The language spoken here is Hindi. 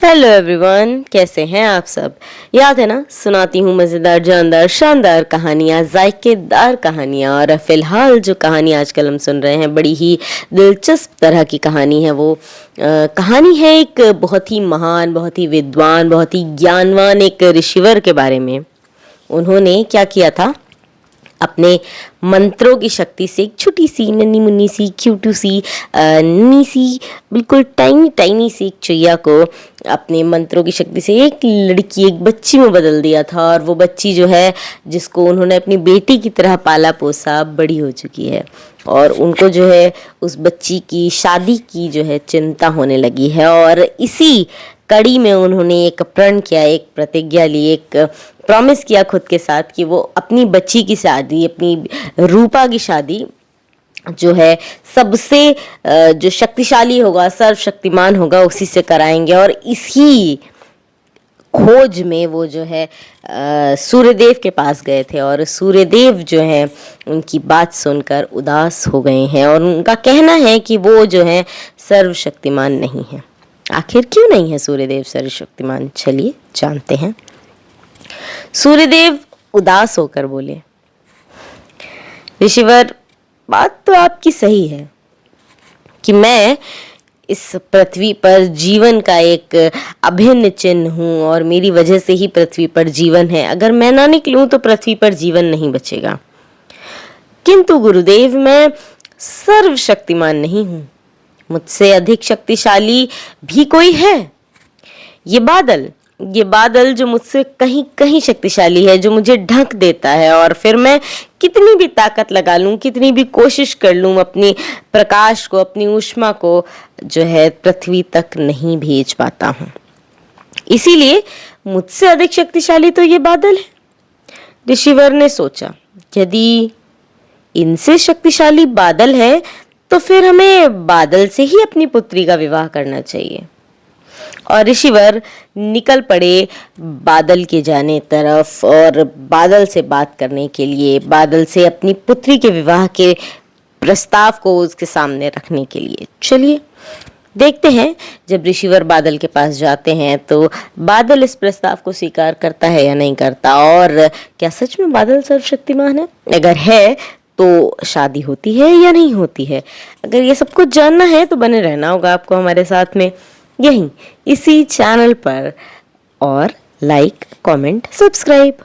हेलो एवरीवन, कैसे हैं आप सब। याद है ना, सुनाती हूँ मज़ेदार जानदार शानदार कहानियाँ, जायकेदार कहानियाँ। और फिलहाल जो कहानी आजकल हम सुन रहे हैं, बड़ी ही दिलचस्प तरह की कहानी है। वो कहानी है एक बहुत ही महान, बहुत ही विद्वान, बहुत ही ज्ञानवान एक ऋषिवर के बारे में। उन्होंने क्या किया था, अपने मंत्रों की शक्ति से एक छोटी सी नन्ही मुन्नी सी क्यूटू सी नन्ही सी बिल्कुल टाइनी टाइनी सी एक चुईया को अपने मंत्रों की शक्ति से एक लड़की, एक बच्ची में बदल दिया था। और वो बच्ची जो है, जिसको उन्होंने अपनी बेटी की तरह पाला पोसा, बड़ी हो चुकी है। और उनको जो है उस बच्ची की शादी की जो है चिंता होने लगी है। और इसी कड़ी में उन्होंने एक प्रण किया, एक प्रतिज्ञा ली, एक प्रॉमिस किया खुद के साथ कि वो अपनी बच्ची की शादी, अपनी रूपा की शादी जो है सबसे जो शक्तिशाली होगा, सर्वशक्तिमान होगा, उसी से कराएंगे। और इसी खोज में वो जो है सूर्यदेव के पास गए थे। और सूर्यदेव जो है उनकी बात सुनकर उदास हो गए हैं। और उनका कहना है कि वो जो है सर्वशक्तिमान नहीं है। आखिर क्यों नहीं है सूर्यदेव सर्वशक्तिमान, चलिए जानते हैं। सूर्यदेव उदास होकर बोले, ऋषिवर, बात तो आपकी सही है कि मैं इस पृथ्वी पर जीवन का एक अभिन्न चिन्ह हूँ और मेरी वजह से ही पृथ्वी पर जीवन है। अगर मैं ना निकलूं तो पृथ्वी पर जीवन नहीं बचेगा। किंतु गुरुदेव, मैं सर्वशक्तिमान नहीं हूँ। मुझसे अधिक शक्तिशाली भी कोई है। ये बादल जो मुझसे कहीं कहीं शक्तिशाली है, जो मुझे ढक देता है। और फिर मैं कितनी भी ताकत लगा लूं, कितनी भी कोशिश कर लूं, अपनी प्रकाश को, अपनी ऊष्मा को जो है पृथ्वी तक नहीं भेज पाता हूं। इसीलिए मुझसे अधिक शक्तिशाली तो ये बादल है। ऋषिवर ने सोचा, यदि इनसे शक्तिशाली बादल है तो फिर हमें बादल से ही अपनी पुत्री का विवाह करना चाहिए। और ऋषिवर निकल पड़े बादल के जाने तरफ और बादल से बात करने के लिए, बादल से अपनी पुत्री के विवाह के प्रस्ताव को उसके सामने रखने के लिए। चलिए देखते हैं, जब ऋषिवर बादल के पास जाते हैं तो बादल इस प्रस्ताव को स्वीकार करता है या नहीं करता। और क्या सच में बादल सर्वशक्तिमान है? अगर है तो शादी होती है या नहीं होती है? अगर ये सब कुछ जानना है तो बने रहना होगा आपको हमारे साथ में, यहीं इसी चैनल पर। और लाइक, कमेंट, सब्सक्राइब।